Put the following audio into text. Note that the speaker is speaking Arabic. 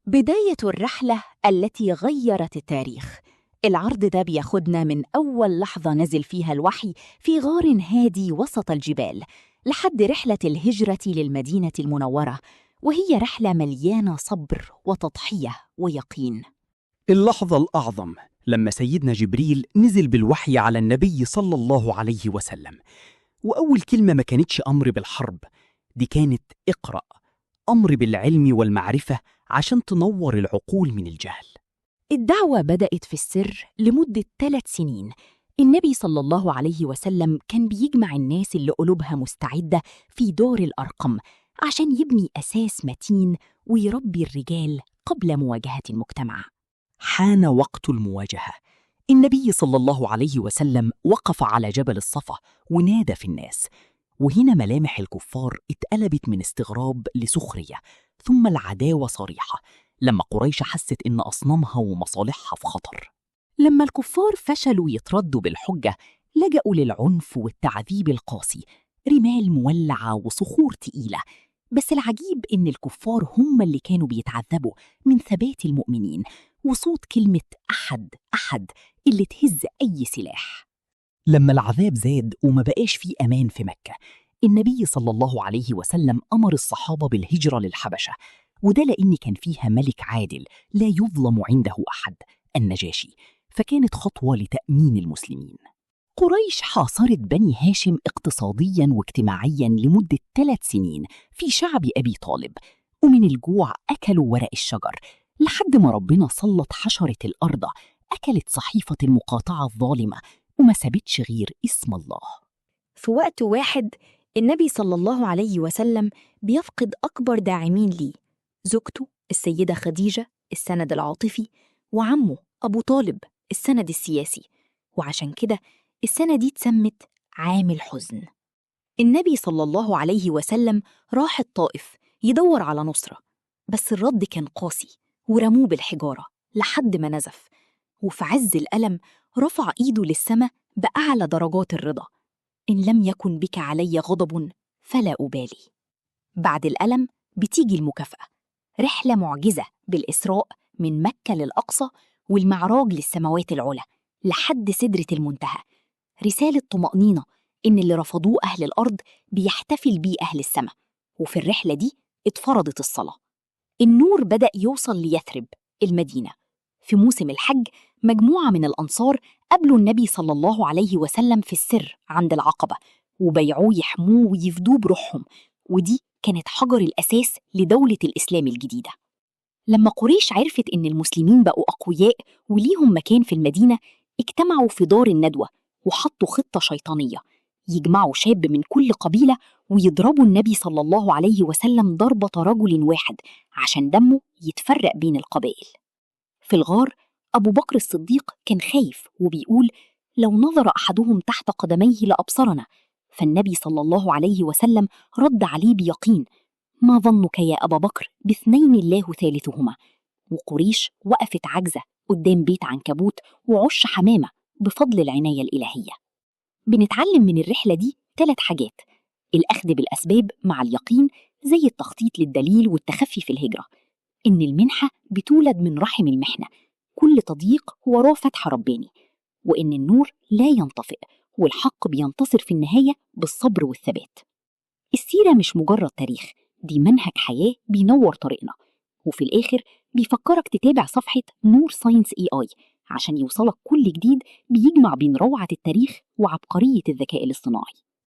بداية الرحلة التي غيرت التاريخ. العرض ده بياخدنا من أول لحظة نزل فيها الوحي في غار هادي وسط الجبال لحد رحلة الهجرة للمدينة المنورة، وهي رحلة مليانة صبر وتضحية ويقين. اللحظة الأعظم لما سيدنا جبريل نزل بالوحي على النبي صلى الله عليه وسلم، وأول كلمة ما كانتش أمر بالحرب، دي كانت اقرأ، أمر بالعلم والمعرفة عشان تنور العقول من الجهل. الدعوة بدأت في السر لمدة 3 سنين. النبي صلى الله عليه وسلم كان بيجمع الناس اللي قلوبها مستعدة في دار الأرقم عشان يبني أساس متين ويربي الرجال قبل مواجهة المجتمع. حان وقت المواجهة. النبي صلى الله عليه وسلم وقف على جبل الصفا ونادى في الناس، وهنا ملامح الكفار اتقلبت من استغراب لسخرية ثم العداوة صريحة لما قريش حست إن أصنامها ومصالحها في خطر. لما الكفار فشلوا يتردوا بالحجة لجأوا للعنف والتعذيب القاسي، رمال مولعة وصخور تقيلة. بس العجيب إن الكفار هم اللي كانوا بيتعذبوا من ثبات المؤمنين وصوت كلمة أحد أحد اللي تهز أي سلاح. لما العذاب زاد وما بقاش فيه أمان في مكة، النبي صلى الله عليه وسلم أمر الصحابة بالهجرة للحبشة، وده لأن كان فيها ملك عادل لا يظلم عنده أحد، النجاشي، فكانت خطوة لتأمين المسلمين. قريش حاصرت بني هاشم اقتصادياً واجتماعياً لمدة 3 سنين في شعب أبي طالب، ومن الجوع أكلوا ورق الشجر لحد ما ربنا سلط حشرة الأرض أكلت صحيفة المقاطعة الظالمة وما سابتش غير اسم الله. في وقت واحد النبي صلى الله عليه وسلم بيفقد أكبر داعمين ليه، زوجته السيدة خديجة السند العاطفي، وعمه أبو طالب السند السياسي، وعشان كده السنة دي اتسمت عام الحزن. النبي صلى الله عليه وسلم راح الطائف يدور على نصرة، بس الرد كان قاسي ورموه بالحجارة لحد ما نزف، وفي عز الألم رفع إيده للسماء بأعلى درجات الرضا: إن لم يكن بك علي غضب فلا أبالي. بعد الألم بتيجي المكافأة، رحلة معجزة بالإسراء من مكة للأقصى والمعراج للسماوات العلى لحد سدرة المنتهى، رسالة طمأنينة إن اللي رفضوه أهل الأرض بيحتفل بيه أهل السماء. وفي الرحلة دي اتفرضت الصلاة. النور بدأ يوصل ليثرب المدينة. في موسم الحج مجموعة من الأنصار قابلوا النبي صلى الله عليه وسلم في السر عند العقبة وبيعوه يحموه ويفدوه بروحهم، ودي كانت حجر الأساس لدولة الإسلام الجديدة. لما قريش عرفت إن المسلمين بقوا أقوياء وليهم مكان في المدينة، اجتمعوا في دار الندوة وحطوا خطة شيطانية: يجمعوا شاب من كل قبيلة ويضربوا النبي صلى الله عليه وسلم ضربة رجل واحد عشان دمه يتفرق بين القبائل. في الغار أبو بكر الصديق كان خايف وبيقول: لو نظر أحدهم تحت قدميه لأبصرنا. فالنبي صلى الله عليه وسلم رد عليه بيقين: ما ظنك يا أبا بكر باثنين الله ثالثهما. وقريش وقفت عجزة قدام بيت عنكبوت وعش حمامة بفضل العناية الإلهية. بنتعلم من الرحلة دي 3 حاجات: الأخذ بالأسباب مع اليقين زي التخطيط للدليل والتخفي في الهجرة، إن المنحة بتولد من رحم المحنة، كل تضييق وراه فتح رباني، وإن النور لا ينطفئ والحق بينتصر في النهاية بالصبر والثبات. السيرة مش مجرد تاريخ، دي منهج حياة بينور طريقنا، وفي الآخر بيفكرك تتابع صفحة نور ساينس AI عشان يوصلك كل جديد بيجمع بين روعة التاريخ وعبقرية الذكاء الاصطناعي.